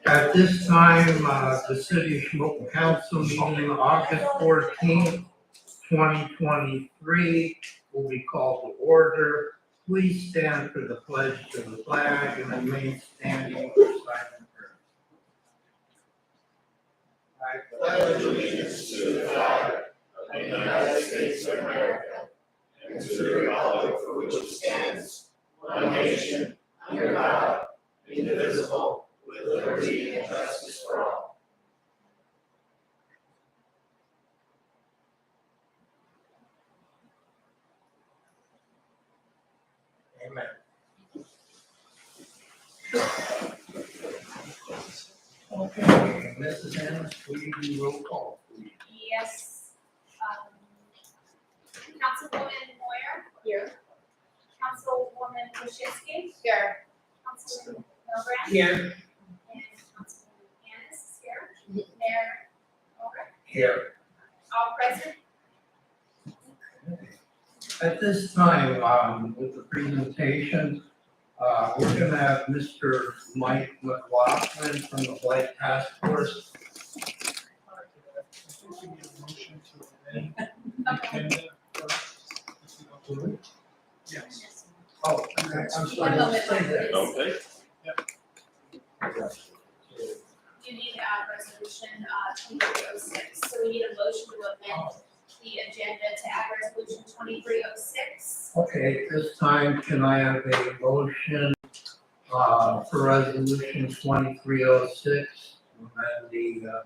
At this time, the City of Shamokin Council meeting August 14th, 2023 will be called to order. Please stand for the pledge to the flag and remain standing for silent prayer. I pledge allegiance to the flag of the United States of America and to the republic for which it stands, one nation, under God, indivisible, with liberty and justice for all. Amen. Okay, Mrs. Ennis, will you do roll call, please? Yes. Councilwoman Moyer? Here. Councilwoman Krasinski? Here. Councilman Milbrand? Here. And Councilwoman Annis is here. Mayor Ulrich? Here. All present? At this time, with the presentation, we're going to have Mr. Mike McLaughlin from the Blight Task Force. Yes. Oh, okay, I'm sorry. One moment, Say that. please. Okay. You need resolution 2306. So we need a motion to amend the agenda to add resolution 2306. Okay, at this time, can I have a motion for resolution 2306? And the,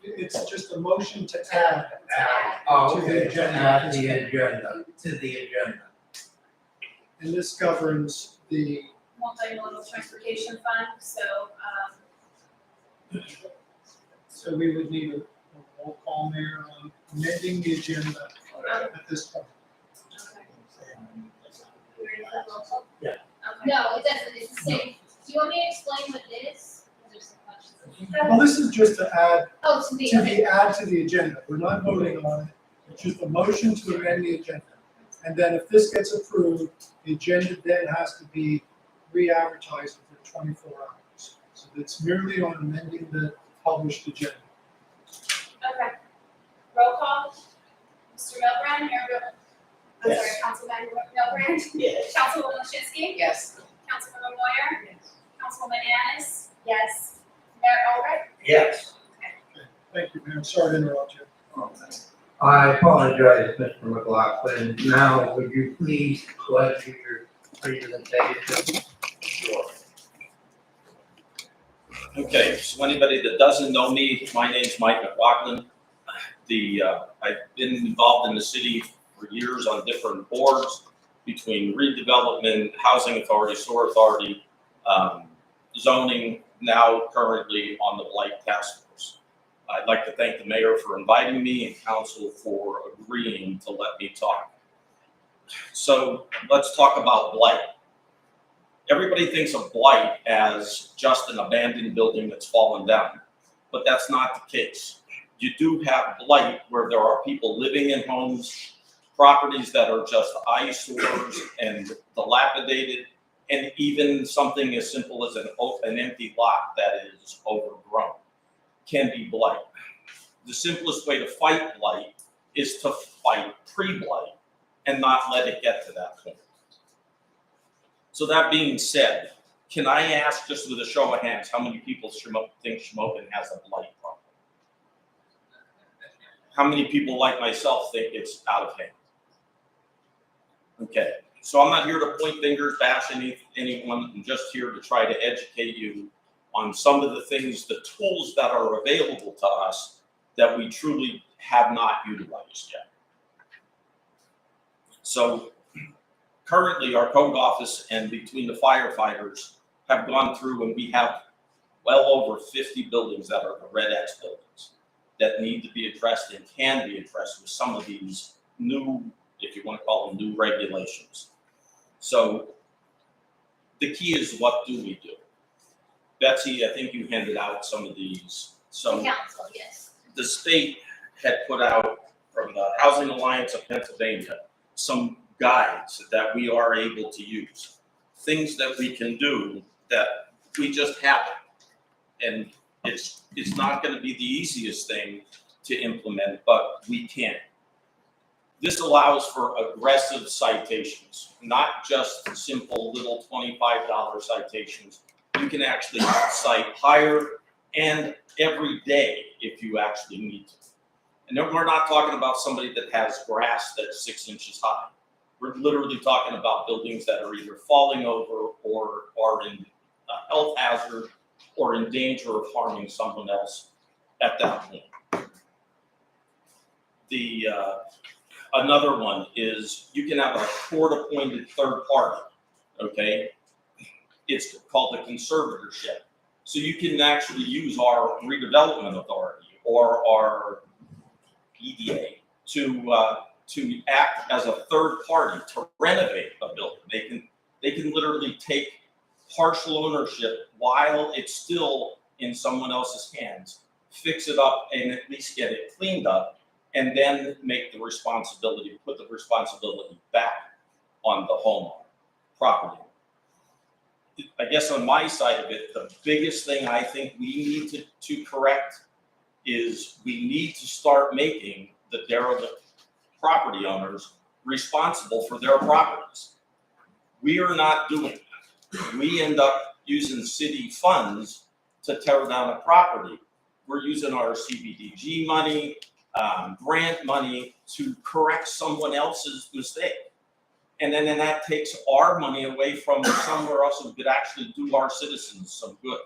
It's just a motion to add. oh, To the okay, agenda. add the agenda, to the agenda. And this governs the, Multimodal transportation fund, so we would need a roll call there on amending the agenda at this point. okay. You ready for the roll call? Yeah. Okay. No, it doesn't, it's the same. Do you want me to explain what it is? There's some questions. Well, this is just to add, Oh, to the, okay, add to the agenda. We're not voting on it. It's just a motion to amend the agenda. And then if this gets approved, the agenda then has to be re-advertised for 24 hours. So it's merely on amending the published agenda. Okay. Roll call. Mr. Milbrand, I'm sorry, Yes. Councilman Milbrand? Yes. Councilwoman Krasinski? yes. Councilwoman Moyer? Yes. Councilwoman Annis? Yes. Mayor Ulrich? Yes. Thank you, Mayor. Sorry to interrupt you. I apologize, Mr. McLaughlin. Now, would you please pledge your presentation? Sure. Okay, so anybody that doesn't know me, my name's Mike McLaughlin. I've been involved in the city for years on different boards between redevelopment, housing authority, sewer authority, zoning, now currently on the Blight Task Force. I'd like to thank the mayor for inviting me and council for agreeing to let me talk. So let's talk about blight. Everybody thinks of blight as just an abandoned building that's fallen down, but that's not the case. You do have blight where there are people living in homes, properties that are just eyesores and dilapidated, and even something as simple as an empty lot that is overgrown can be blight. The simplest way to fight blight is to fight pre-blight and not let it get to that point. So that being said, can I ask just with a show of hands, how many people think Shamokin has a blight problem? How many people like myself think it's out of hand? Okay, so I'm not here to point fingers, bash anyone. I'm just here to try to educate you on some of the things, the tools that are available to us that we truly have not utilized yet. So currently our code office and between the firefighters have gone through, and we have well over 50 buildings that are the red X buildings that need to be addressed and can be addressed with some of these new, if you want to call them new regulations. So the key is, what do we do? Betsy, I think you handed out some of these. So Council, yes. the state had put out, from the Housing Alliance of Pennsylvania, some guides that we are able to use, things that we can do that we just haven't. And it's not going to be the easiest thing to implement, but we can. This allows for aggressive citations, not just simple little $25 citations. You can actually cite higher and every day if you actually need to. And then we're not talking about somebody that has grass that's 6 inches high. We're literally talking about buildings that are either falling over or are in a health hazard or in danger of harming someone else at that point. Another one is you can have a court-appointed third party, okay? It's called the conservatorship. So you can actually use our redevelopment authority or our EDA to act as a third party to renovate a building. They can literally take partial ownership while it's still in someone else's hands, fix it up and at least get it cleaned up, and then put the responsibility back on the homeowner, property. I guess on my side of it, the biggest thing I think we need to correct is we need to start making the derelict property owners responsible for their properties. We are not doing that. We end up using city funds to tear down a property. We're using our CBDG money, grant money to correct someone else's mistake. And then that takes our money away from somewhere else who could actually do our citizens some good.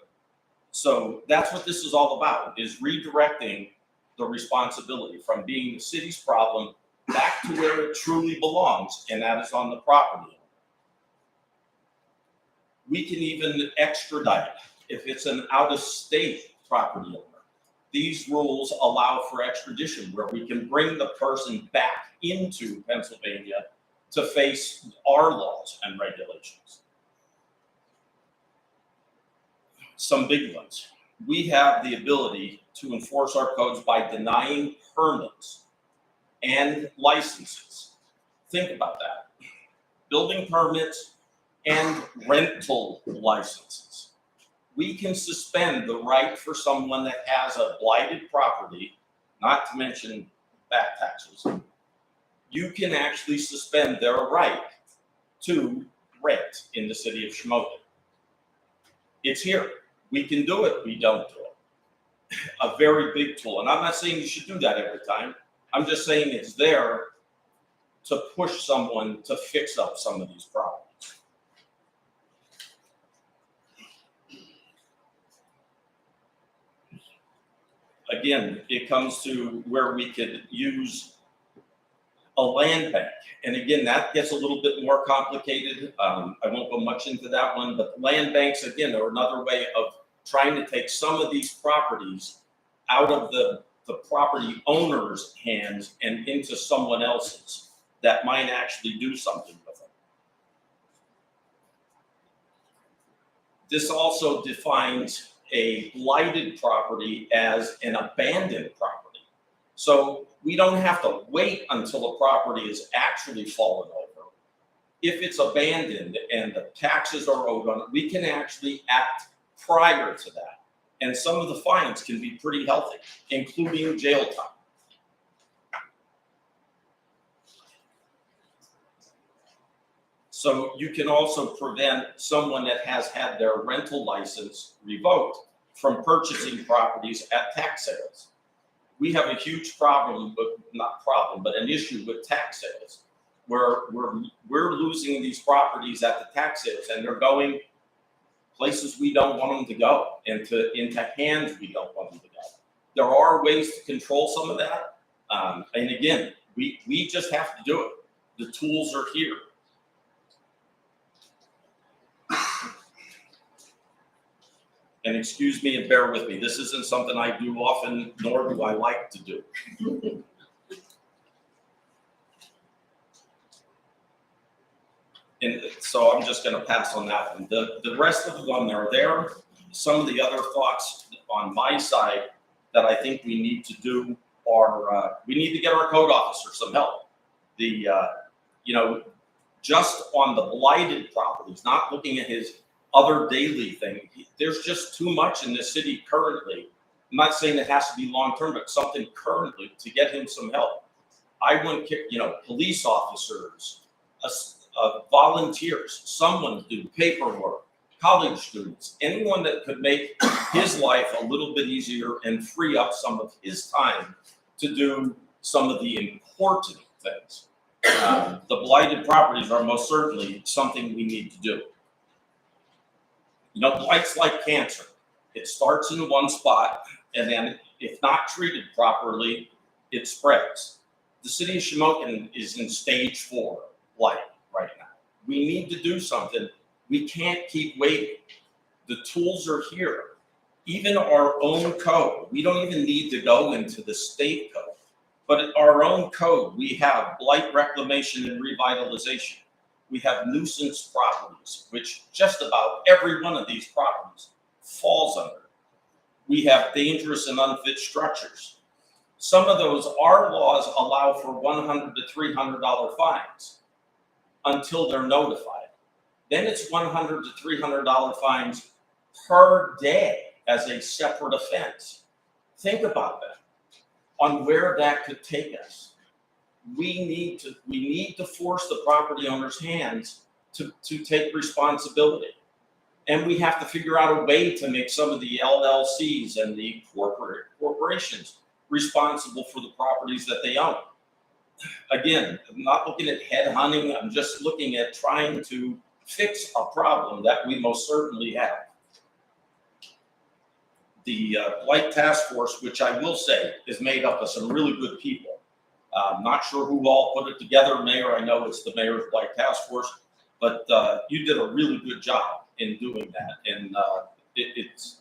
So that's what this is all about, is redirecting the responsibility from being the city's problem back to where it truly belongs, and that is on the property. We can even extradite if it's an out-of-state property owner. These rules allow for extradition, where we can bring the person back into Pennsylvania to face our laws and regulations. Some big ones. We have the ability to enforce our codes by denying permits and licenses. Think about that. Building permits and rental licenses. We can suspend the right for someone that has a blighted property, not to mention back taxes. You can actually suspend their right to rent in the city of Shamokin. It's here. We can do it. We don't do it. A very big tool. And I'm not saying you should do that every time. I'm just saying it's there to push someone to fix up some of these problems. Again, it comes to where we could use a land bank. And again, that gets a little bit more complicated. I won't go much into that one, but land banks, again, are another way of trying to take some of these properties out of the property owner's hands and into someone else's that might actually do something with them. This also defines a blighted property as an abandoned property. So we don't have to wait until a property is actually fallen over. If it's abandoned and the taxes are owed on it, we can actually act prior to that. And some of the fines can be pretty healthy, including jail time. So you can also prevent someone that has had their rental license revoked from purchasing properties at tax sales. We have a huge problem, but an issue with tax sales, where we're losing these properties at the tax sales, and they're going places we don't want them to go, into hands we don't want them to go. There are ways to control some of that, and again, we just have to do it. The tools are here. And excuse me and bear with me, this isn't something I do often, nor do I like to do. And so I'm just gonna pass on that one. The rest of them are there. Some of the other thoughts on my side that I think we need to do are, we need to get our code officer some help. just on the blighted properties, not looking at his other daily thing. There's just too much in this city currently. I'm not saying it has to be long-term, but something currently to get him some help. I wouldn't care, police officers, volunteers, someone to do paperwork, college students, anyone that could make his life a little bit easier and free up some of his time to do some of the important things. The blighted properties are most certainly something we need to do. Blight's like cancer. It starts in one spot, and then if not treated properly, it spreads. The city of Shamokin is in stage 4 blight right now. We need to do something. We can't keep waiting. The tools are here. Even our own code, we don't even need to go into the state code, but in our own code, we have blight reclamation and revitalization. We have nuisance properties, which just about every one of these properties falls under. We have dangerous and unfit structures. Some of those, our laws allow for $100 to $300 fines until they're notified. Then it's $100 to $300 fines per day as a separate offense. Think about that, on where that could take us. We need to force the property owner's hands to take responsibility. And we have to figure out a way to make some of the LLCs and the corporations responsible for the properties that they own. Again, I'm not looking at head hunting. I'm just looking at trying to fix a problem that we most certainly have. The Blight Task Force, which I will say is made up of some really good people. I'm not sure who all put it together. Mayor, I know it's the mayor's Blight Task Force, but you did a really good job in doing that. And it's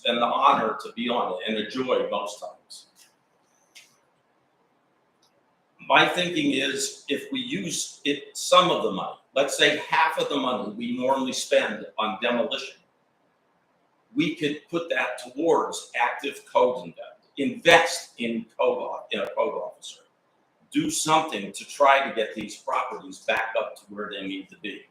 an honor to be on it and a joy most times. My thinking is if we use some of the money, let's say half of the money we normally spend on demolition, we could put that towards active code invest in a code officer. Do something to try to get these properties back up to where they need to be.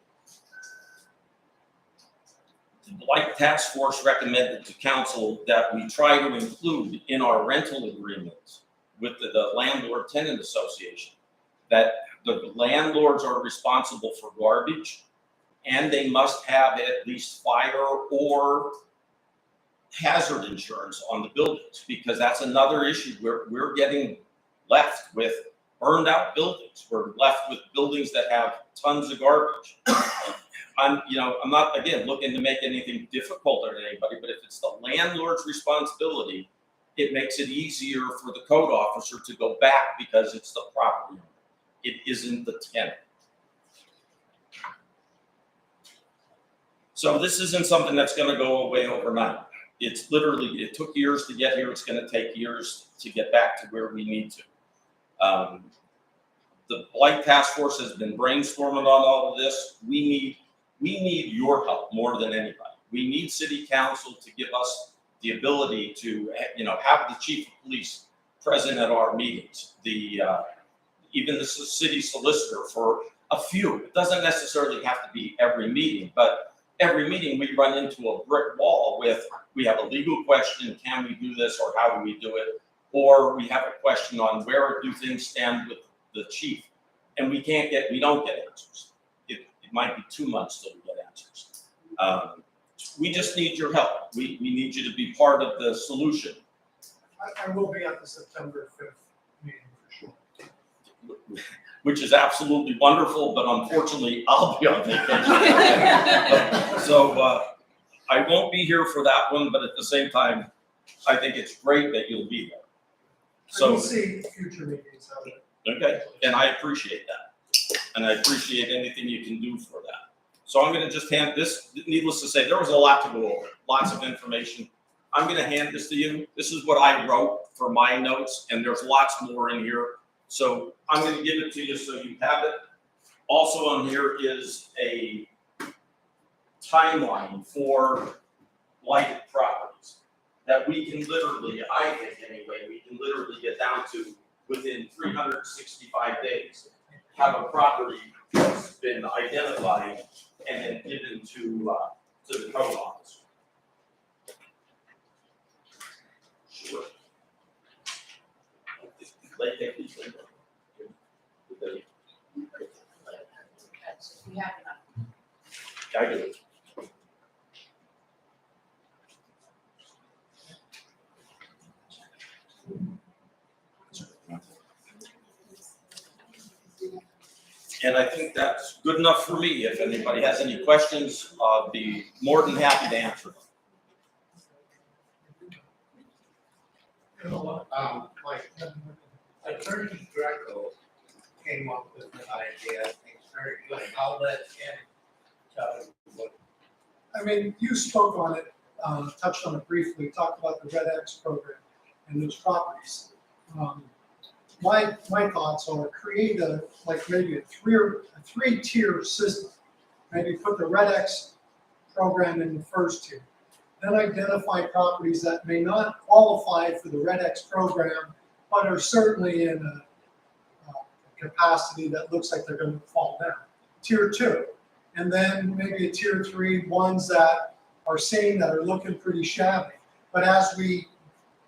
The Blight Task Force recommended to council that we try to include in our rental agreements with the Landlord-Tenant Association that the landlords are responsible for garbage and they must have at least fire or hazard insurance on the buildings, because that's another issue. We're getting left with burned out buildings. We're left with buildings that have tons of garbage. I'm not, again, looking to make anything difficult on anybody, but if it's the landlord's responsibility, it makes it easier for the code officer to go back because it's the property owner. It isn't the tenant. So this isn't something that's going to go away overnight. It's literally, it took years to get here. It's going to take years to get back to where we need to. The Blight Task Force has been brainstorming on all of this. We need your help more than anybody. We need City Council to give us the ability to, have the Chief of Police present at our meetings. Even the city solicitor for a few. It doesn't necessarily have to be every meeting, but every meeting we run into a brick wall with, we have a legal question, can we do this or how do we do it? Or we have a question on where do things stand with the chief, and we don't get answers. It might be 2 months till we get answers. We just need your help. We need you to be part of the solution. I will be at the September 5th meeting for sure. Which is absolutely wonderful, but unfortunately, I'll be on vacation. So I won't be here for that one, but at the same time, I think it's great that you'll be there. So we'll see future meetings. Okay, and I appreciate that. And I appreciate anything you can do for that. So I'm gonna just hand this, needless to say, there was a lot to go over, lots of information. I'm gonna hand this to you. This is what I wrote for my notes, and there's lots more in here. So I'm gonna give it to you so you have it. Also on here is a timeline for blighted properties that we can literally, I think anyway, we can literally get down to within 365 days, have a property has been identified and then given to the code office. Sure. Like, take these things. We have enough. I do. And I think that's good enough for me. If anybody has any questions, I'll be more than happy to answer them. You know what, Mike, Attorney Greco came up with an idea, I think it's very good, I'll let him tell you what. I mean, you spoke on it, touched on it briefly, talked about the Red X program and those properties. My thoughts are create maybe a three-tier system. Maybe put the Red X program in the first tier. Then identify properties that may not qualify for the Red X program, but are certainly in a capacity that looks like they're going to fall down. Tier 2. And then maybe a tier 3, ones that are seen that are looking pretty shabby. But as we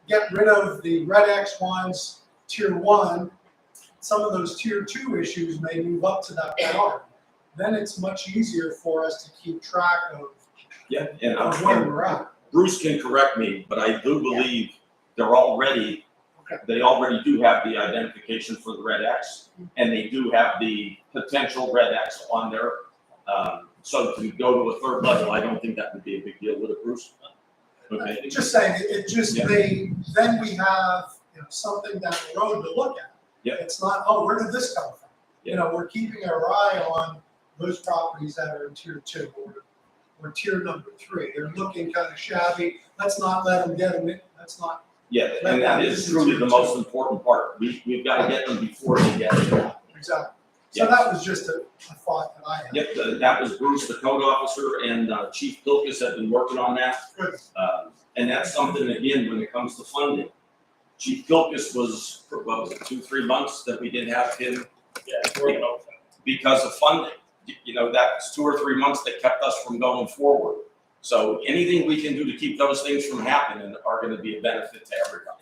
get rid of the Red X ones, tier 1, some of those tier 2 issues may move up to that priority. Then it's much easier for us to keep track of Yeah, and where we're at. Bruce can correct me, but I do believe they already do have the identification for the Red X, and they do have the potential Red X on there. So to go to a third level, I don't think that would be a big deal, would it, Bruce? Okay. Just saying, it just Yeah. then we have something down the road to look at. Yeah. It's not, oh, where did this come from? We're keeping our eye on those properties that are in tier 2 or tier number 3. They're looking kind of shabby. Let's not let them get them in. That's not. Yeah, and that is truly the most important part. We've got to get them before they get it. Exactly. So Yes. that was just a thought that I had. Yep, that was Bruce, the code officer, and Chief Pilkus have been working on that. Good. And that's something, again, when it comes to funding. Chief Pilkus was, what was it, 2-3 months that we didn't have him because of funding. That's 2 or 3 months that kept us from going forward. So anything we can do to keep those things from happening are going to be a benefit to everybody.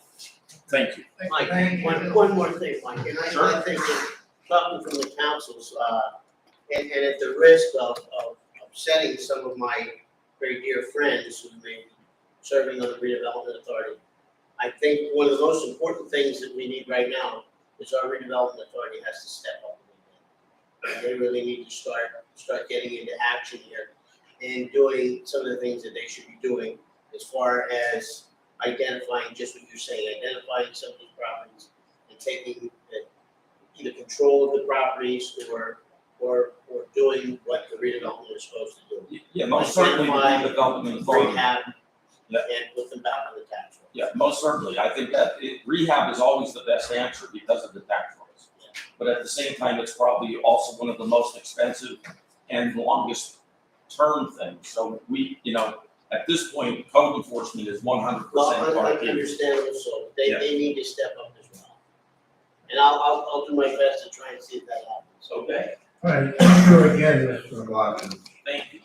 Thank you. Mike, Thank you. one more thing, Mike, and Sure. I think that talking from the councils, and at the risk of upsetting some of my very dear friends who may be serving on the redevelopment authority, I think one of the most important things that we need right now is our redevelopment authority has to step up a little bit. They really need to start getting into action here and doing some of the things that they should be doing as far as identifying just what you're saying, identifying some of these properties and taking either control of the properties or doing what the redevelopment is supposed to do. Yeah, most certainly the redevelopment authority. Rehab Yeah. and put them back on the tax roll. Yeah, most certainly. I think that rehab is always the best answer because of the tax rolls. But at the same time, it's probably also one of the most expensive and longest term things. So we, at this point, code enforcement is 100% Well, our I case. understand so they Yeah. need to step up as well. And I'll do my best to try and see if that happens. Okay, All right, thank you again, Mr. McLaughlin. thank you.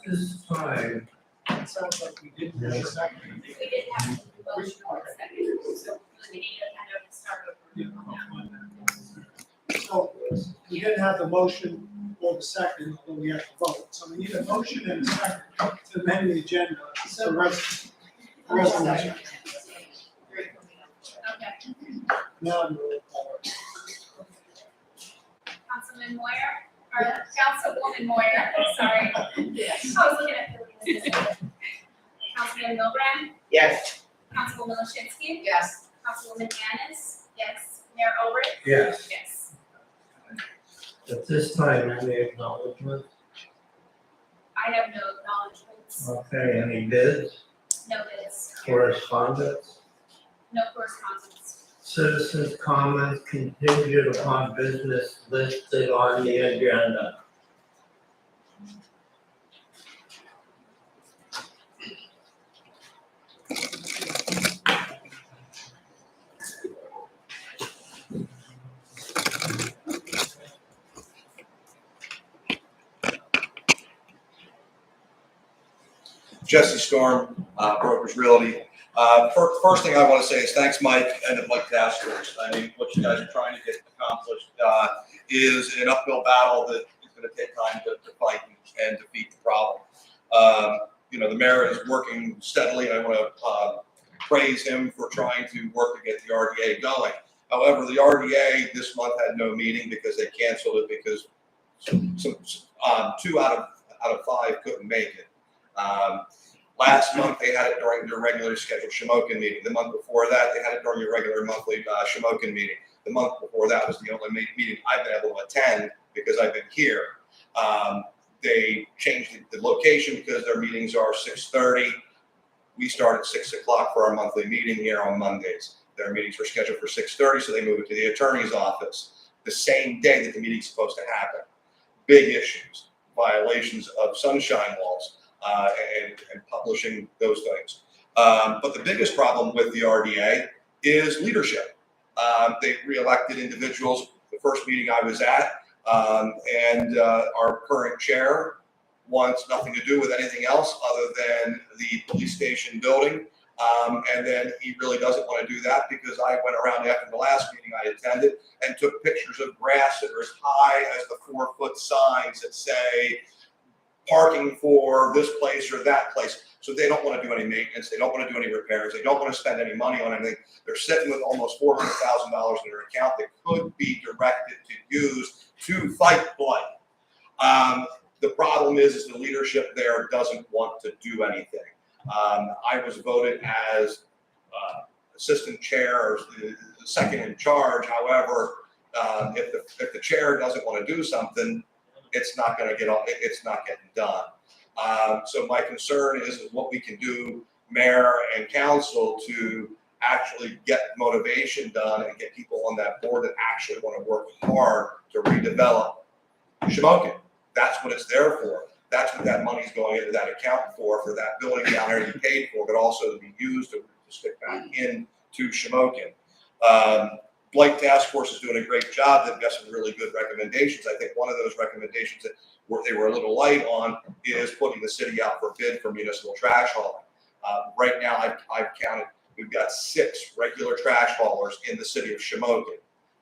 This time, It sounds like we did for a second. We didn't have a motion or a second, so we need to kind of start over on that. So we didn't have the motion or the second, but we have to vote. So we need a motion and a second to amend the agenda. So resolution. Okay. Now we'll call it. Councilman Moyer, or Councilwoman Moyer, sorry. Yes. I was looking at the. Councilman Milbrand, Yes, CouncilwomanLashinsky, Yes. Councilwoman Yanis, yes. Mayor Olrich, yes, yes. at this time, any acknowledgements? I have no acknowledgements, Okay, any bids, no bids, correspondence, no correspondence. citizens' comments contingent upon business listed on the agenda? Jesse Storm, Brokers Realty. First thing I want to say is thanks, Mike, and the Blight Task Force. I mean, what you guys are trying to get accomplished is an uphill battle that is going to take time to fight and defeat the problem. The mayor is working steadily, and I want to praise him for trying to work to get the RDA going. However, the RDA this month had no meeting because they canceled it because two out of five couldn't make it. Last month, they had it during their regularly scheduled Shamokin meeting. The month before that, they had it during your regular monthly Shamokin meeting. The month before that was the only meeting I've been able to attend because I've been here. They changed the location because their meetings are 6:30. We start at 6 o'clock for our monthly meeting here on Mondays. Their meetings were scheduled for 6:30, so they moved it to the attorney's office the same day that the meeting's supposed to happen. Big issues, violations of sunshine laws, and publishing those things. But the biggest problem with the RDA is leadership. They reelected individuals. The first meeting I was at, and our current chair wants nothing to do with anything else other than the police station building. And then he really doesn't want to do that because I went around after the last meeting I attended and took pictures of grass that are as high as the 4-foot signs that say parking for this place or that place. So they don't want to do any maintenance. They don't want to do any repairs. They don't want to spend any money on anything. They're sitting with almost $400,000 in their account that could be directed to use to fight blight. The problem is the leadership there doesn't want to do anything. I was voted as assistant chair or the second in charge. However, if the chair doesn't want to do something, it's not going to get it's not getting done. So my concern is what we can do, mayor and council, to actually get motivation done and get people on that board that actually want to work hard to redevelop Shamokin. That's what it's there for. That's what that money's going into that account for that building down there to be paid for, but also to be used to stick back into Shamokin. Blight Task Force is doing a great job. They've got some really good recommendations. I think one of those recommendations that they were a little light on is putting the city out for bid for municipal trash hauling. Right now, I've counted, we've got 6 regular trash haulers in the city of Shamokin.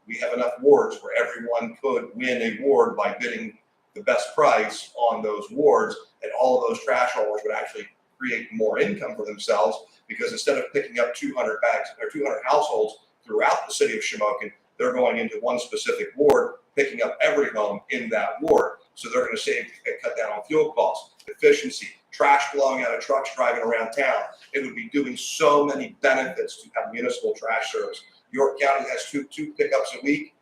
We have enough wards where everyone could win a ward by bidding the best price on those wards, and all of those trash haulers would actually create more income for themselves, because instead of picking up 200 bags or 200 households throughout the city of Shamokin, they're going into one specific ward, picking up every home in that ward. So they're going to save and cut down on fuel costs, efficiency, trash blowing out of trucks driving around town. It would be doing so many benefits to have municipal trash service. York County has two pickups a week,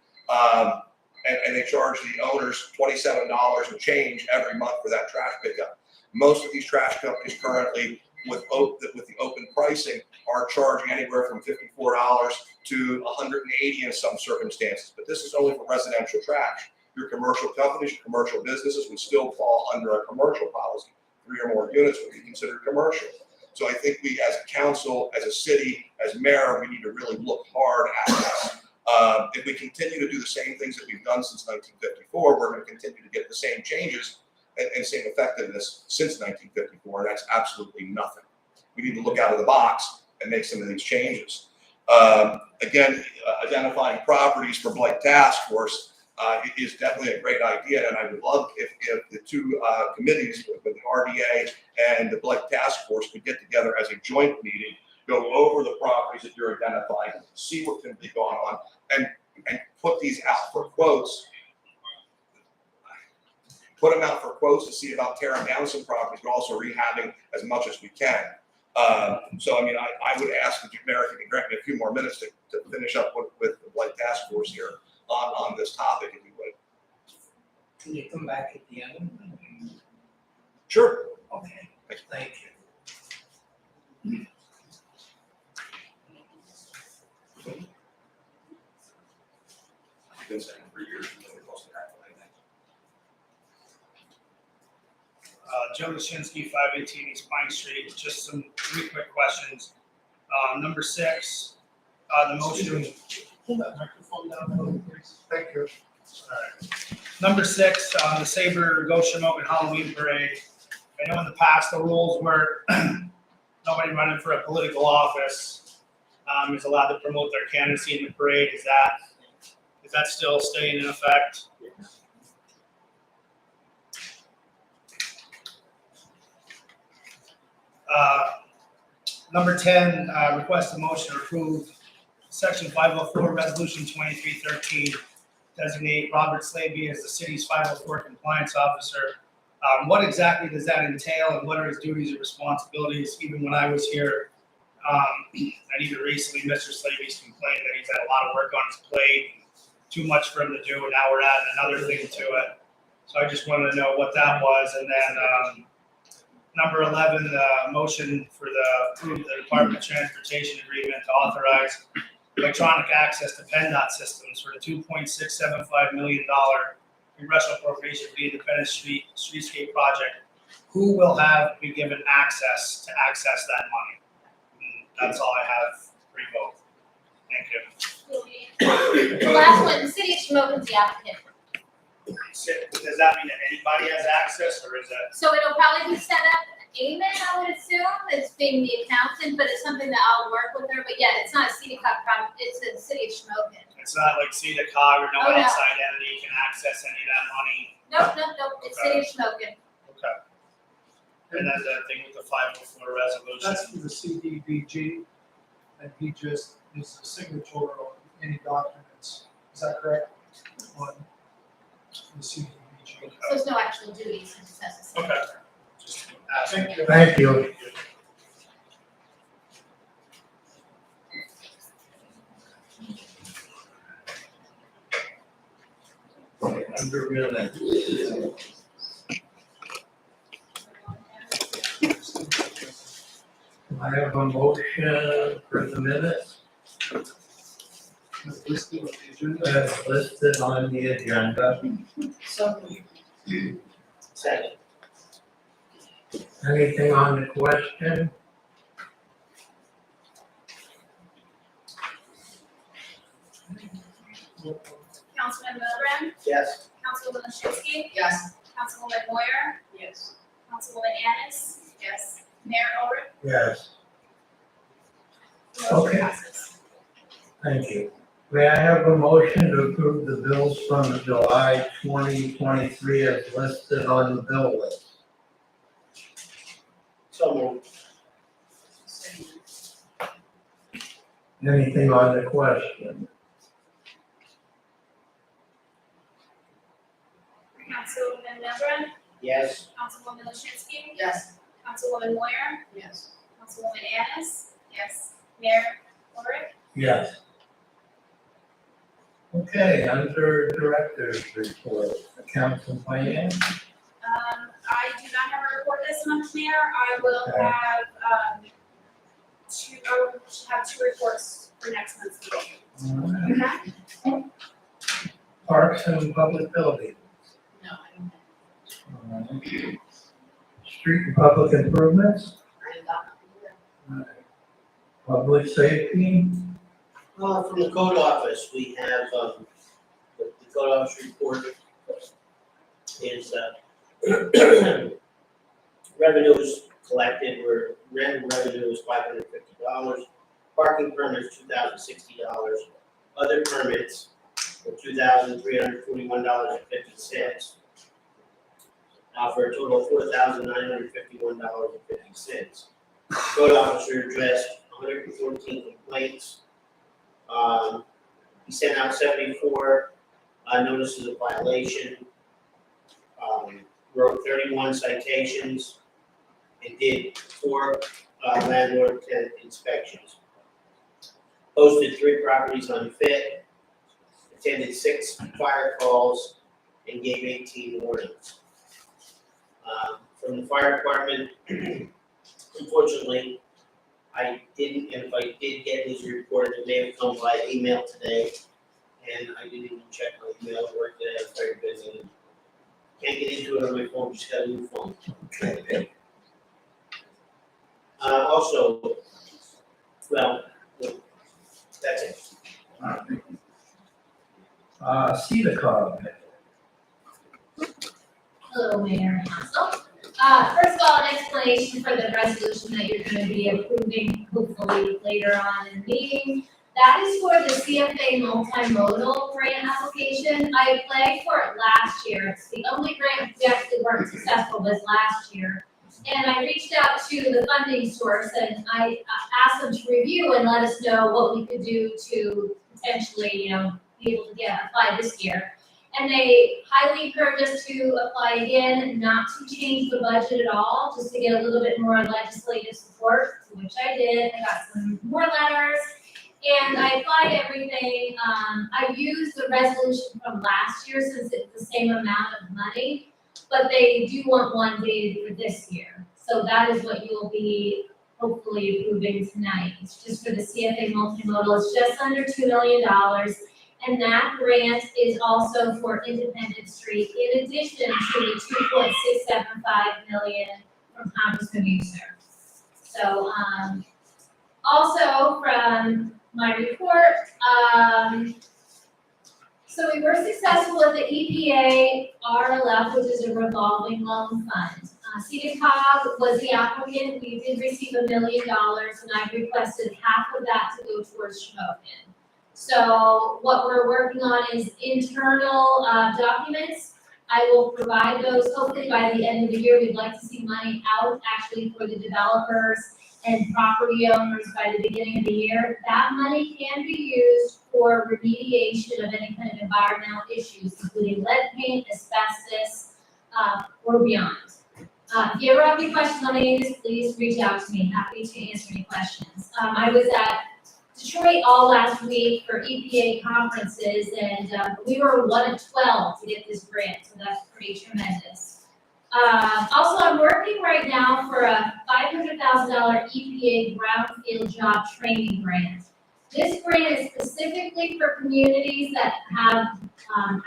and they charge the owners $27 and change every month for that trash pickup. Most of these trash companies currently, with the open pricing, are charging anywhere from $54 to $180 in some circumstances. But this is only for residential trash. Your commercial companies, your commercial businesses would still fall under a commercial policy. 3 or more units would be considered commercial. So I think we, as a council, as a city, as mayor, we need to really look hard at this. If we continue to do the same things that we've done since 1954, we're going to continue to get the same changes and same effectiveness since 1954, and that's absolutely nothing. We need to look out of the box and make some of these changes. Again, identifying properties for Blight Task Force is definitely a great idea, and I would love if the 2 committees, with the RDA and the Blight Task Force, could get together as a joint meeting, go over the properties that you're identifying, see what can be going on, and put these out for quotes. Put them out for quotes to see about tearing down some properties, but also rehabbing as much as we can. So, I mean, I would ask the mayor if you can grant me a few more minutes to finish up with the Blight Task Force here on this topic, if you would. Can you come back at the end? Sure. Okay, thank you. I've been saying for years, nobody wants to happen like that. Joe Lashinsky, 518 East Pine Street. Just some 3 quick questions. Number 6, the motion. Pull that microphone down a little, please. Thank you. All right. Number 6, the Sabre Go Shamokin Halloween Parade. I know in the past, the rules were nobody running for a political office is allowed to promote their candidacy in the parade. Is that still staying in effect? Number 10, request a motion to approve Section 504, Resolution 2313, designate Robert Slavy as the city's 504 compliance officer. What exactly does that entail, and what are his duties and responsibilities? Even when I was here, and even recently, Mr. Slavy's complained that he's had a lot of work on his plate, too much for him to do, and now we're adding another thing to it. So I just wanted to know what that was, and then number 11, motion for approve the Department of Transportation agreement to authorize electronic access to PennDOT systems for the $2.675 million congressional appropriation for the Independence Streetscape project. Who will be given access to access that money? And that's all I have for you both. Thank you. The last one, the city of Shamokin's the applicant. Does that mean that anybody has access, or is that? So it'll probably be set up, Amen, I would assume, as being the accountant, but it's something that I'll work with her. But yeah, it's not a CDCOG problem, it's the city of Shamokin. It's not like CDCOG or no Oh, no. outside entity can access any of that money. Nope, it's city of Shamokin. Okay. And then the thing with the 504 resolution. That's for the CDBG, and he just is the signature on any documents. Is that correct? On the CDBG. So there's no actual duties, it just has to say. Okay. Just asking. Thank you. Under minutes. I have a motion for the minutes That's listed on the agenda. as listed on the agenda. Second. Anything on the question? Councilman Milburn, Yes. Councilwoman Shansky, Yes. Councilwoman Moyer, Yes. Councilwoman Annis, yes, Mayor Ulrich. Yes, Motion Okay. passes. thank you. May I have a motion to approve the bills from July 2023 as listed on the bill list? So moved. Anything on the question? Councilwoman Milburn, Yes. Councilwoman Shansky, Yes. Councilwoman Moyer, Yes. Councilwoman Annis, yes, Mayor Ulrich. Yes. Okay, under director's report, accounts and finance. I do not have a report this month, Mayor. I will Okay. have, I will have 2 reports for next month's meeting. All right. Parks and public buildings. No, I don't have. All right. Street and public improvements. I am not here. All right. Public safety. From the code office, we have, the code office report is, revenues collected were, rent revenue was $550, parking permits $2,060, other permits were $2,341.50. For a total of $4,951.50. Code officer addressed 114 complaints. He sent out 74 notices of violation, wrote 31 citations, and did 4 landlord tenant inspections. Posted 3 properties unfit, attended 6 fire calls, and gave 18 warnings. From the fire department, unfortunately, I didn't, and if I did get his report, it may have come by email today, and I didn't even check my email at work today, I was very busy. Can't get into it on my phone, just got a new phone. Also, well, that's it. CEDACOG. Hello, Mayor and Council. First of all, an explanation for the resolution that you're gonna be approving hopefully later on in the meeting. That is for the CFA multimodal grant application. I applied for it last year. It's the only grant we actually weren't successful with last year. And I reached out to the funding source and I asked them to review and let us know what we could do to potentially, be able to apply this year. And they highly encourage us to apply again, not to change the budget at all, just to get a little bit more legislative support, which I did. I got some more letters, and I applied everything. I used the resolution from last year since it's the same amount of money, but they do want one dated for this year. So that is what you'll be hopefully approving tonight. It's just for the CFA multimodal. It's just under $2 million. And that grant is also for Independence Street, in addition to the $2.675 million from Congressman Muser. So, also from my report, so we were successful with the EPA RLF, which is a revolving loan fund. CEDACOG was the applicant. We did receive $1 million, and I requested half of that to go towards Shamokin. So what we're working on is internal documents. I will provide those hopefully by the end of the year. We'd like to see money out actually for the developers and property owners by the beginning of the year. That money can be used for remediation of any kind of environmental issues, including lead paint, asbestos, or beyond. If you ever have any questions on any of this, please reach out to me. Happy to answer any questions. I was at Detroit all last week for EPA conferences, and we were one of 12 to get this grant, so that's pretty tremendous. Also, I'm working right now for a $500,000 EPA brownfield job training grant. This grant is specifically for communities that have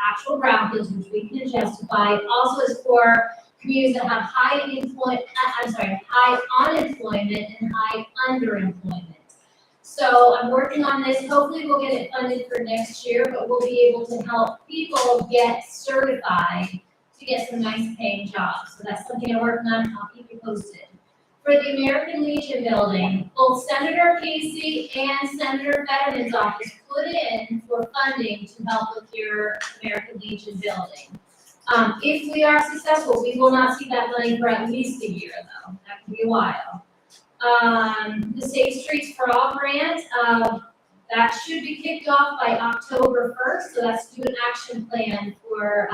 actual brownfields, which we can justify. It also is for communities that have high unemployment and high underemployment. So I'm working on this. Hopefully we'll get it funded for next year, but we'll be able to help people get certified to get some nice paying jobs. So that's something I'm working on. I'll keep you posted. For the American Legion building, both Senator Casey and Senator Fetterman's office put in for funding to help with your American Legion building. If we are successful, we will not see that money for at least a year though. That could be a while. The Safe Streets for All grant, that should be kicked off by October 1st, so that's to do an action plan for,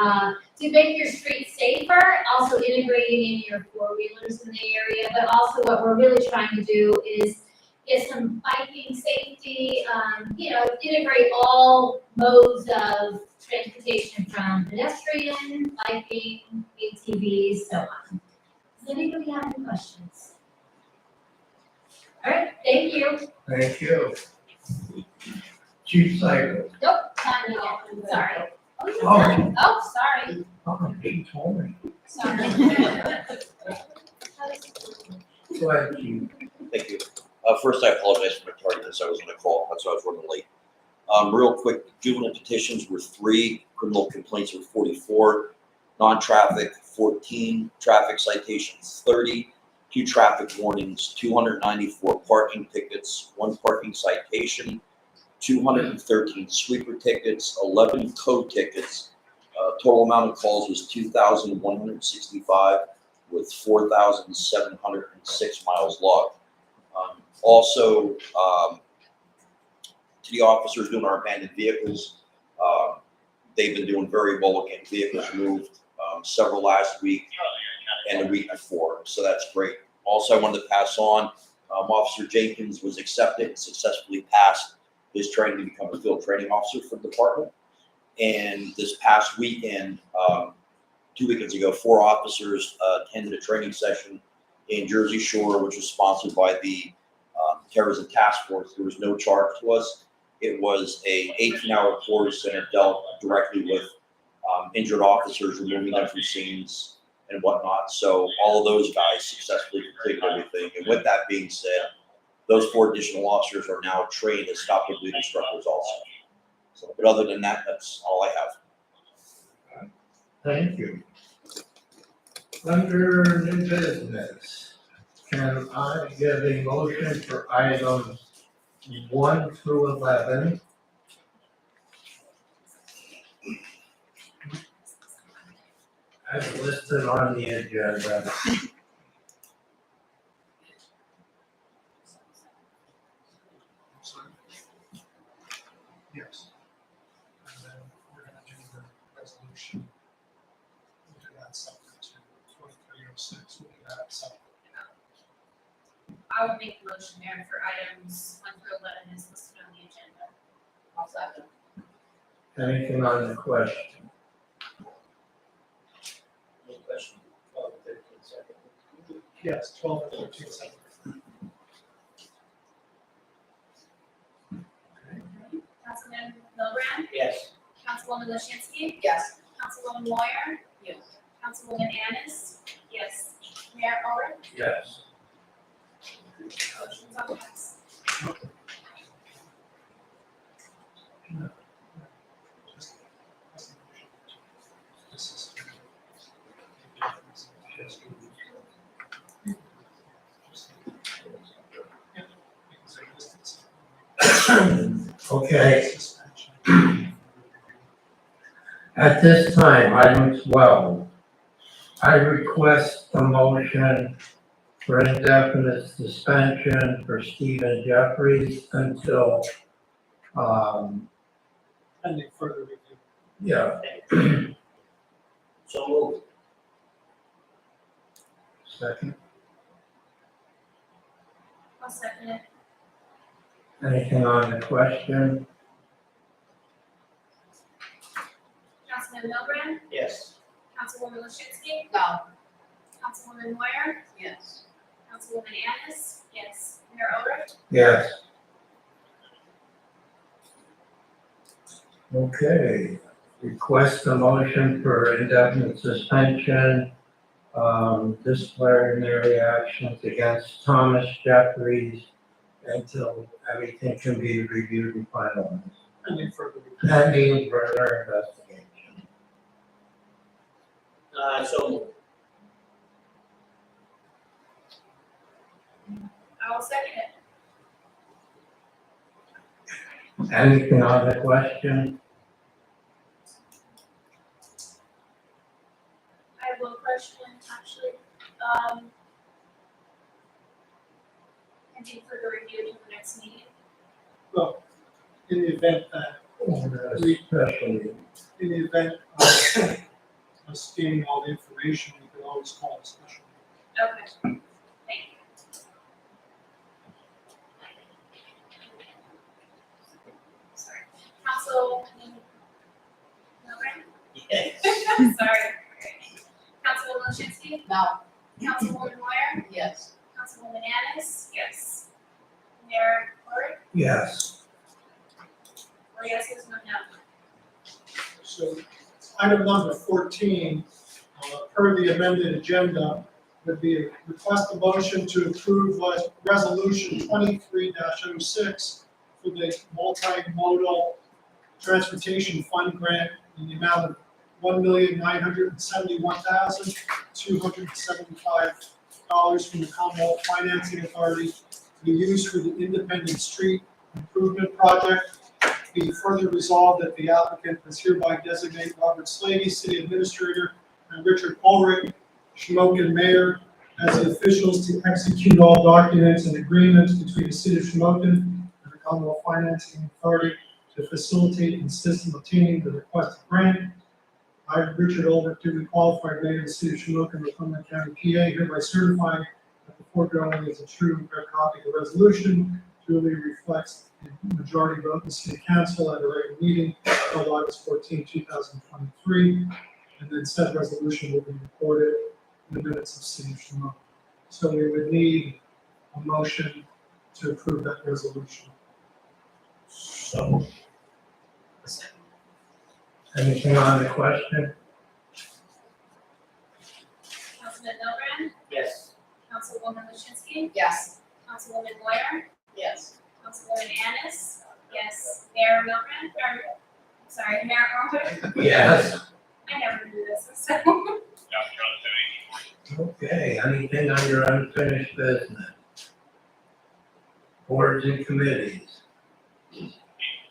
to make your streets safer, also integrating in your four-wheelers in the area, but also what we're really trying to do is get some biking safety, integrate all modes of transportation from pedestrian, biking, ATVs, so on. Does anybody have any questions? All right, thank you. Thank you. Chief Cycle. Nope, not me yet, sorry. Oh. Oh, sorry, Oh, she told me. sorry. Go ahead, Chief. Thank you. First, I apologize for my tardiness. I was on a call, that's why I was running late. Real quick, juvenile petitions were 3, criminal complaints were 44, non-traffic 14, traffic citations 30, 2 traffic warnings, 294 parking tickets, 1 parking citation, 213 sweeper tickets, 11 code tickets. Total amount of calls was 2,165 with 4,706 miles logged. Also, to the officers doing our abandoned vehicles, they've been doing very well getting vehicles moved, several last week and the week before, so that's great. Also, I wanted to pass on, Officer Jenkins was accepted and successfully passed his training to become a field training officer for the department. And this past weekend, 2 weekends ago, 4 officers attended a training session in Jersey Shore, which was sponsored by the Terrorism Task Force. There was no charge to us. It was a 18-hour course, and it dealt directly with injured officers, removing them from scenes and whatnot. So all of those guys successfully completed everything. And with that being said, those 4 additional officers are now trained as stop and bleed instructors also. So, but other than that, that's all I have. Thank you. Under new business, can I get a motion for items 1 through 11? As listed on the agenda. Sorry. Yes. And then we're gonna do the resolution. We'll do that separate to 2306, we'll do that separate. I will make the motion there for items 1 through 11 is listed on the agenda. I'll second. Anything on the question? Any question? 12, 13 seconds. Yes, 12 and 13 separate. Councilman Milburn, Yes. Councilwoman Lishansky, Yes. Councilwoman Moyer, Yes. Councilwoman Annis, yes, Mayor Ulrich, Yes. motion's on pass. Okay, at this time, item 12, I request a motion for indefinite suspension for Stephen Jeffries until, Pending further review. yeah, So moved. second. I'll second it. Anything on the question? Councilman Milburn, Yes. Councilwoman Lishansky, No. Councilwoman Moyer, Yes. Councilwoman Annis, yes, Mayor Ulrich, Yes. Okay, request a motion for indefinite suspension, disciplinary actions against Thomas Jeffries until everything can be reviewed and finalized. Pending further review. Pending further investigation. So moved. I will second it. Anything on the question? I have one question, actually, pending further review to the next meeting. Well, in the event that, Especially, in the event of us gaining all the information, we could always call a special. Okay, thank you. Sorry. Councilwoman Milburn? Yes. Sorry. Councilwoman Lishansky, No. Councilwoman Moyer, Yes. Councilwoman Annis, yes. Mayor Ulrich, yes. or yes, no, no. So item number 14, per the amended agenda, would be a request a motion to approve resolution 23-06 for the multimodal transportation fund grant in the amount of $1,971,275 from the Commonwealth Financing Authority to be used for the Independent Street Improvement Project. Be further resolved that the applicant is hereby designate Robert Slavy, City Administrator, and Richard Ulrich, Shamokin Mayor, as the officials to execute all documents and agreements between the City of Shamokin and the Commonwealth Financing Authority to facilitate and assist in obtaining the requested grant. I, Richard Ulrich, duly qualified mayor of the City of Shamokin, Macomb County, PA, hereby certify that the foregoing is a true and correct copy of the resolution, duly reflects the majority vote in the City Council at a regular meeting held August 14, 2023, and then said resolution will be recorded in the minutes of City of Shamokin. So we would need a motion to approve that resolution. So. Anything on the question? Councilman Milburn, Yes. Councilwoman Lishansky, Yes. Councilwoman Moyer, Yes. Councilwoman Annis, yes, Mayor Milburn, or, sorry, Mayor Ulrich, Yes. I never do this, so. Okay, anything on your unfinished business? Boards and committees?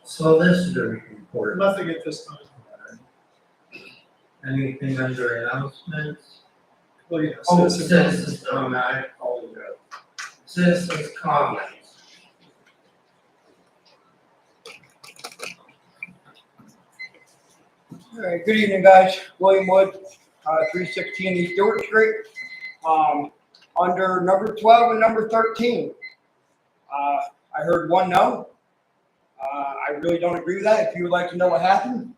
Solicitor report? Nothing at this time. Anything under announcements? Well, yes. Oh, citizens comment, I apologize. Citizens comments. All right, good evening, guys. William Wood, 316 East Stewart Street. Under number 12 and number 13, I heard one no. I really don't agree with that. If you would like to know what happened,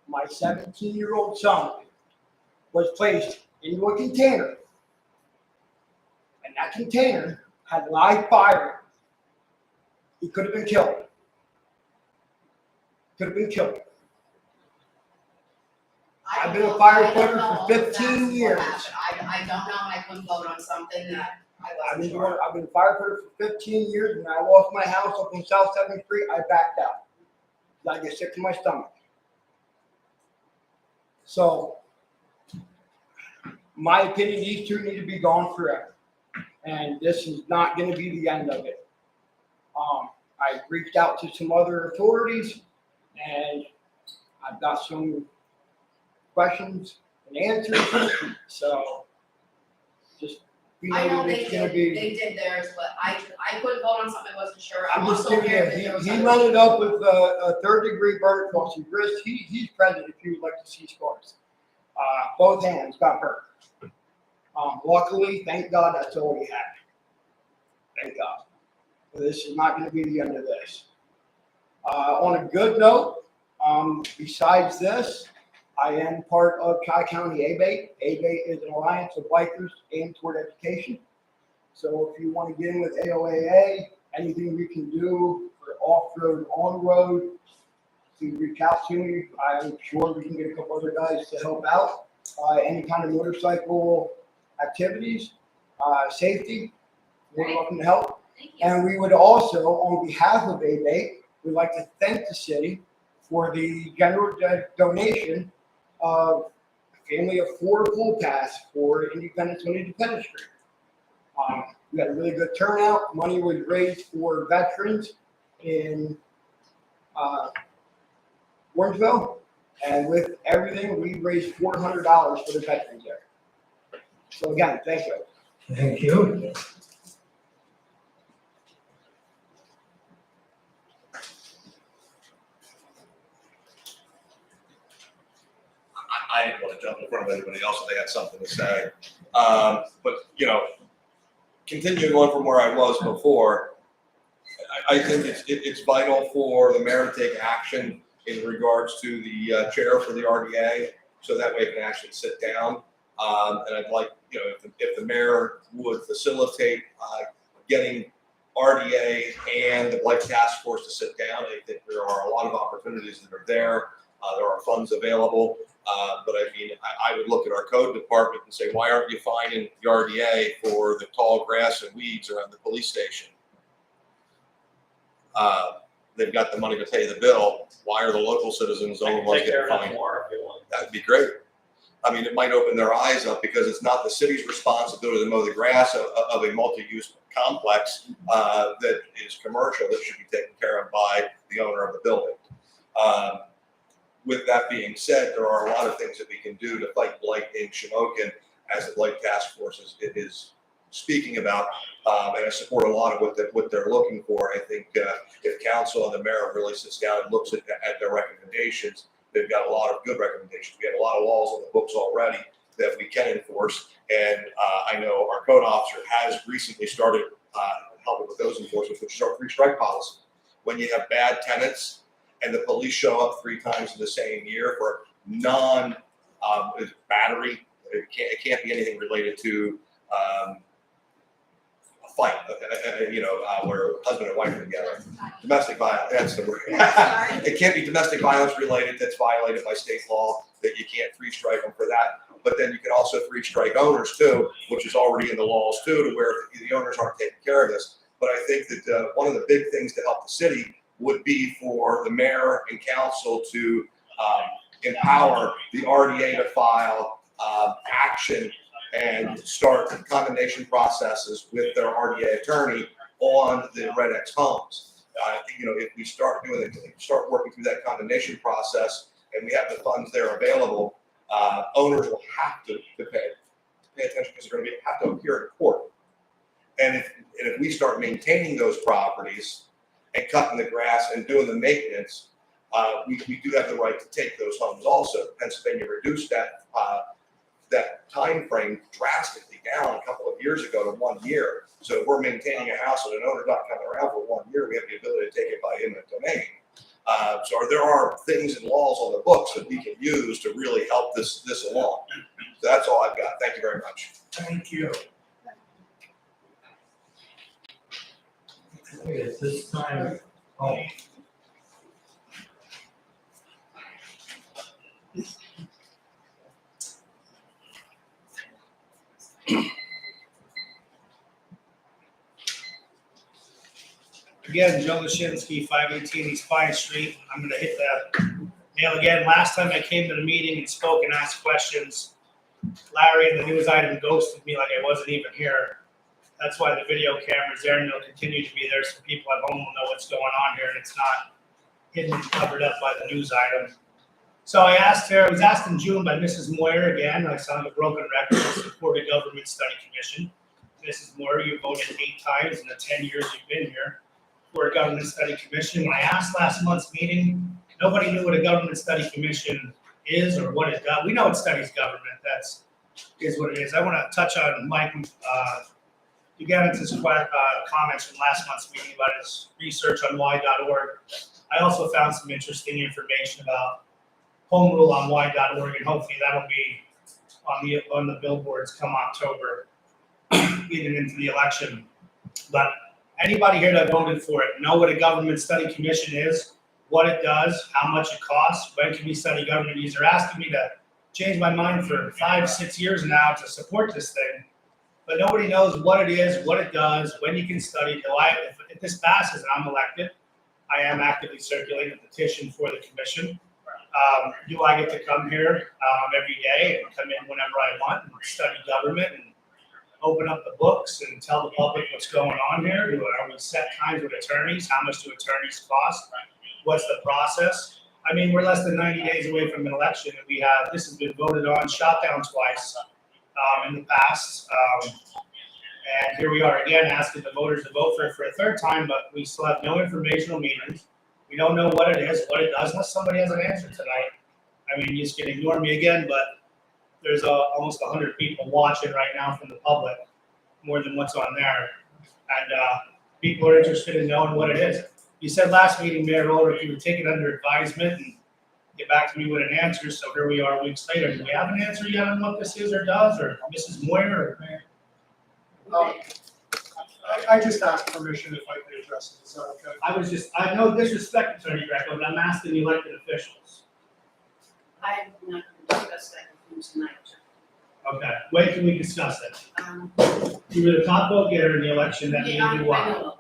my 17-year-old son was placed into a container, and that container had live fire. He could have been killed. Could have been killed. I've been a firefighter for 15 years. I don't know, and I couldn't vote on something that I wasn't sure. I've been a firefighter for 15 years. When I lost my house up on South 7th Street, I backed out. I get sick to my stomach. So, my opinion, these two need to be gone forever. And this is not going to be the end of it. I reached out to some other authorities, and I've got some questions and answers. So, just be I know noted they it's going did, to be. they did theirs, but I couldn't vote on something I wasn't sure. I'm I'm just also giving aware you, that there was he other- ended up with a third-degree burn across his wrist. He's present if you would like to see scars. Both hands got hurt. Luckily, thank God, that's all he had. Thank God. This is not going to be the end of this. On a good note, besides this, I am part of Tri-County ABATE. ABATE is an alliance of bikers aimed toward education. So if you want to get in with AOAA, anything we can do for off-road, on-road, to reach out to me. I'm sure we can get a couple other guys to help out. Any kind of motorcycle activities, safety, we're welcome to help. Thank you. And we would also, on behalf of ABATE, we'd like to thank the city for the general donation of a family of 4 pool pass for Independence on Independence Street. We had a really good turnout. Money was raised for veterans in Warrensville. And with everything, we raised $400 for the veterans there. So again, thank you. Thank you. I didn't want to jump in front of anybody else if they had something to say. But, you know, continuing on from where I was before, I think it's vital for the mayor to take action in regards to the chair for the RDA, so that way it can actually sit down. And I'd like, you know, if the mayor would facilitate getting RDA and the Blight Task Force to sit down, I think there are a lot of opportunities that are there. There are funds available. But I mean, I would look at our code department and say, why aren't you fining the RDA for the tall grass and weeds around the police station? They've got the money to pay the bill. Why are the local citizens the only ones getting fined? That would be great. I mean, it might open their eyes up because it's not the city's responsibility to mow the grass of a multi-use complex that is commercial that should be taken care of by the owner of the building. With that being said, there are a lot of things that we can do to fight blight in Shamokin, as the Blight Task Force is speaking about, and I support a lot of what they're looking for. I think if council and the mayor really sits down and looks at their recommendations, they've got a lot of good recommendations. We have a lot of laws on the books already that we can enforce, and I know our code officer has recently started helping with those enforcements, which is our 3-strike policy. When you have bad tenants and the police show up 3 times in the same year for battery, it can't be anything related to a fight, where husband and wife are together. Domestic violence, that's the word. It can't be domestic violence related that's violated by state law, that you can't 3-strike them for that. But then you can also 3-strike owners too, which is already in the laws too, to where the owners aren't taking care of this. But I think that one of the big things to help the city would be for the mayor and council to empower the RDA to file action and start condemnation processes with their RDA attorney on the Red X homes. If we start working through that condemnation process and we have the funds there available, owners will have to pay attention because they're going to have to appear in court. And if we start maintaining those properties and cutting the grass and doing the maintenance, we do have the right to take those homes also. Pennsylvania reduced that time frame drastically down a couple of years ago to 1 year. So if we're maintaining a house and an owner's not coming around for 1 year, we have the ability to take it by eminent domain. So there are things and laws on the books that we can use to really help this along. So that's all I've got. Thank you very much. Thank you. Okay, at this time, Again, Joe Lashinsky, 518 East Pine Street. I'm gonna hit the nail again. Last time I came to the meeting and spoke and asked questions, Larry and the news item ghosted me like I wasn't even here. That's why the video camera's there and they'll continue to be there so people at home will know what's going on here and it's not hidden and covered up by the news item. So I was asked in June by Mrs. Moyer again. I sound a broken record to support a government study commission. Mrs. Moyer, you voted 8 times in the 10 years you've been here for a government study commission. When I asked last month's meeting, nobody knew what a government study commission is or what it does. We know it studies government. Is what it is. I want to touch on Mike Dugan's comments from last month's meeting about his research on y.org. I also found some interesting information about home rule on y.org, and hopefully that'll be on the billboards come October, leading into the election. But anybody here that voted for it know what a government study commission is, what it does, how much it costs, when can we study government? They're asking me to change my mind for 5-6 years now to support this thing, but nobody knows what it is, what it does, when you can study. If this passes and I'm elected, I am actively circulating a petition for the commission. Do I get to come here every day and come in whenever I want and study government and open up the books and tell the public what's going on here? Are we set times with attorneys? How much do attorneys cost? What's the process? I mean, we're less than 90 days away from an election, and this has been voted on, shot down twice in the past. And here we are again asking the voters to vote for it for a third time, but we still have no informational meetings. We don't know what it is, what it does, unless somebody has an answer tonight. I mean, you just can ignore me again, but there's almost 100 people watching right now from the public, more than what's on there. And people are interested in knowing what it is. You said last meeting, Mayor Ulrich, you would take it under advisement and get back to me with an answer. So here we are weeks later. Do we have an answer yet on what this is or does, or Mrs. Moyer? I just asked permission if I could address it. Is that okay? I have no disrespect, Attorney Greco, but I'm asking the elected officials. I'm not going to discuss that with you tonight. Okay, when can we discuss it? You were the top vote getter in the election, that means you won. I know.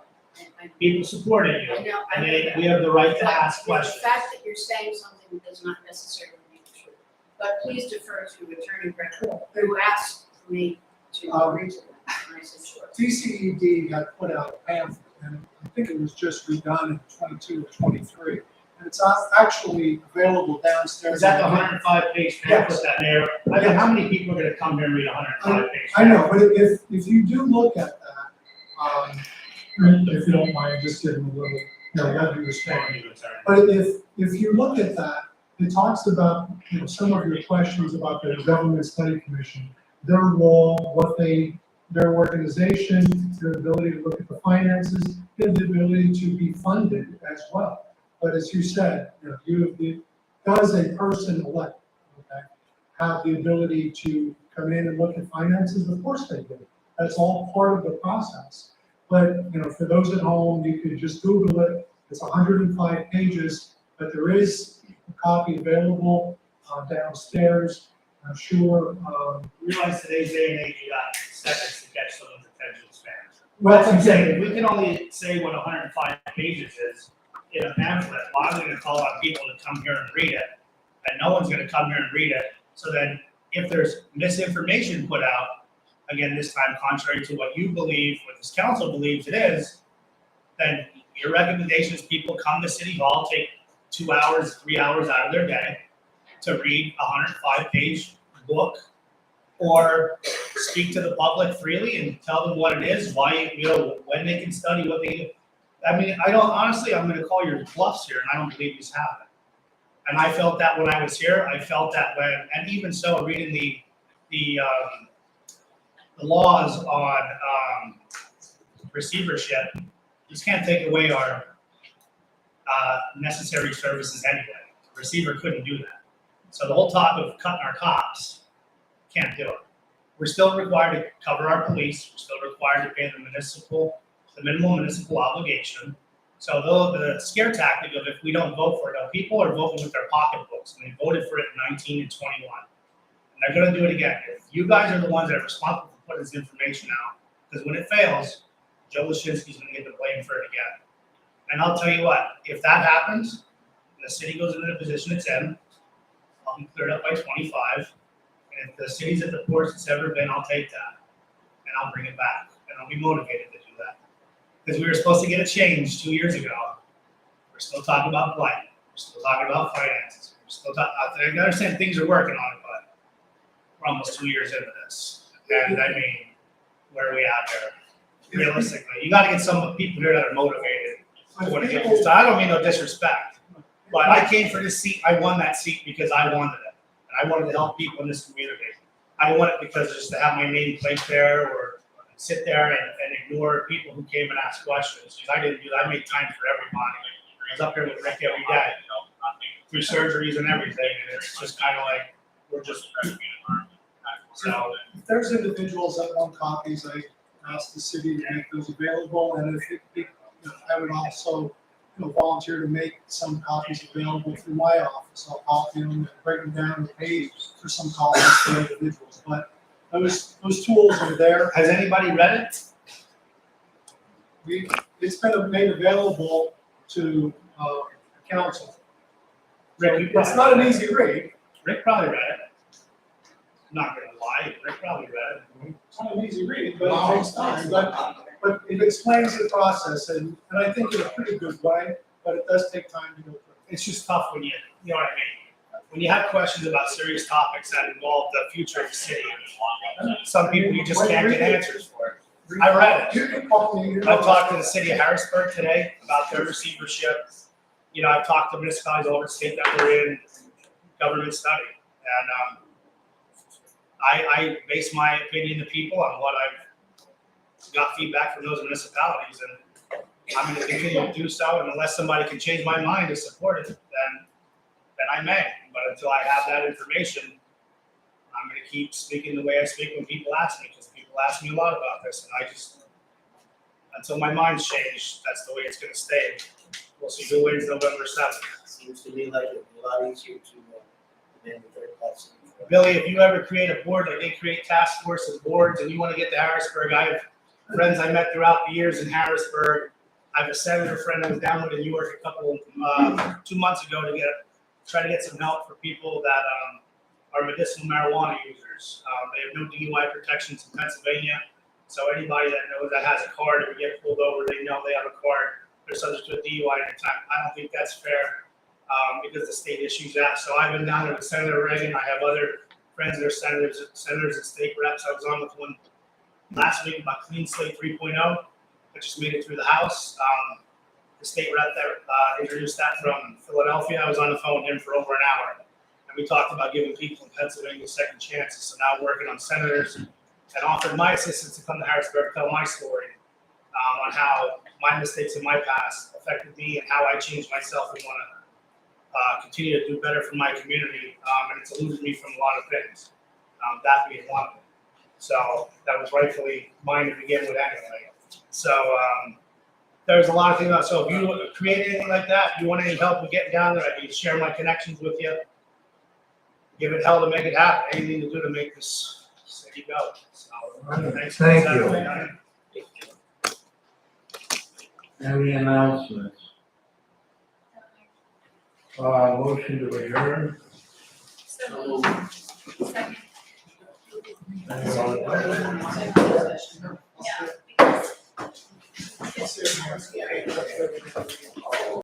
People supported you, I know. and we have the right to ask The questions. fact that you're saying something does not necessarily mean true. But please defer to Attorney Greco, who asked me to agree to that. And I said, sure. DCED had put out a pamphlet, and I think it was just redone in 22 or 23. And it's actually available downstairs. Is that the 105-page pamphlet Yes. that Mayor? I mean, how many people are gonna come here and read a 105-page? I know, but if you do look at that, if you don't mind, just give them a little, you gotta be respectful. But if you look at that, it talks about, some of your questions about the Government Study Commission, their role, their organization, their ability to look at the finances, and the ability to be funded as well. But as you said, does a person elect, have the ability to come in and look at finances? Of course they do. That's all part of the process. But, for those at home, you could just Google it. It's 105 pages, but there is a copy available downstairs. I'm sure. Realize today's day and age, you got seconds to catch someone's attention span. Well, That's what I'm saying, if we can only say what 105 pages is in a pamphlet, well, I'm gonna call on people to come here and read it, and no one's gonna come here and read it. So then, if there's misinformation put out, again, this time contrary to what you believe, what this council believes it is, then your recommendation is people come to City Hall, take 2 hours, 3 hours out of their day to read a 105-page book, or speak to the public freely and tell them what it is, why, when they can study, what they do. I mean, honestly, I'm gonna call your bluffs here, and I don't believe these happen. And I felt that when I was here, I felt that when, and even so, reading the laws on receivership, you just can't take away our necessary services anyway. The receiver couldn't do that. So the whole talk of cutting our cops, can't do it. We're still required to cover our police, we're still required to pay the minimum municipal obligation. So the scare tactic of if we don't vote for it, people are voting with their pocketbooks, and they voted for it in 19 and 21. And they're gonna do it again. If you guys are the ones that are responsible for putting this information out, because when it fails, Joe Lashinsky's gonna get the blame for it again. And I'll tell you what, if that happens, and the city goes into the position it's in, I'll be cleared up by 25. And if the city's at the poorest it's ever been, I'll take that. And I'll bring it back. And I'll be motivated to do that. Because we were supposed to get a change 2 years ago. We're still talking about blight. We're still talking about finances. We're still talking, I understand things are working on it, but we're almost 2 years into this. And I mean, where are we at there? Realistically, you gotta get some people here that are motivated. I want to get this done. I don't mean no disrespect, but I came for this seat. I won that seat because I wanted it, and I wanted to help people in this community. I didn't want it because just to have my name placed there or sit there and ignore people who came and asked questions. Because I didn't do that. I made time for everybody. I was up here with Rick every day, through surgeries and everything, and it's just kind of like we're just. So If there's individuals that want copies, I ask the city to make those available, and if I would also, volunteer to make some copies available through my office. I'll copy them and break them down and pay for some copies for individuals, but those tools are there. has anybody read it? It's been made available to, council. Rick, you It's not an easy read. Rick probably read it. I'm not gonna lie, Rick probably read it. It's not an easy read, but it takes time, but it explains the process, and I think in a pretty good way, but it does take time to go through. It's just tough when you know what I mean? When you have questions about serious topics that involve the future of the city, some people you just can't get answers for. I read it. You can call me. I've talked to the city of Harrisburg today about their receivership. I've talked to municipalities all over the state that were in government study. And I base my opinion to people on what I've got feedback from those municipalities, and I'm gonna continue to do so, and unless somebody can change my mind to support it, then I may. But until I have that information, I'm gonna keep speaking the way I speak when people ask me, because people ask me a lot about this, and I just, until my mind's changed, that's the way it's gonna stay. We'll see who wins November 7th. Seems to me like it'd be a lot easier to amend the third class. Billy, if you ever create a board, like they create task forces boards, and you wanna get to Harrisburg, I have friends I met throughout the years in Harrisburg. I have a senator friend I was down with in New York a couple, 2 months ago to try to get some help for people that are medicinal marijuana users. They have no DUI protections in Pennsylvania, so anybody that knows that has a card, if you get pulled over, they know they have a card, they're subject to a DUI anytime. I don't think that's fair because the state issues that. So I've been down there with Senator Reagan. I have other friends that are senators and state reps. I was on with one last week about Clean Slate 3.0. I just made it through the House. The state rep that introduced that from Philadelphia, I was on the phone with him for over an hour. And we talked about giving people in Pennsylvania second chances. So now I'm working on senators and offered my assistance to come to Harrisburg, tell my story on how my mistakes in my past affected me and how I changed myself and want to continue to do better for my community. And it's eluded me from a lot of things, that being one of them. So that was rightfully mine to begin with anyway. So there's a lot of things. So if you create anything like that, if you want any help with getting down there, I can share my connections with you. Give it hell to make it happen. Anything to do to make this city go. So, thanks for Thank that. you. Any announcements? Motion to adjourn? So, second. Yeah, because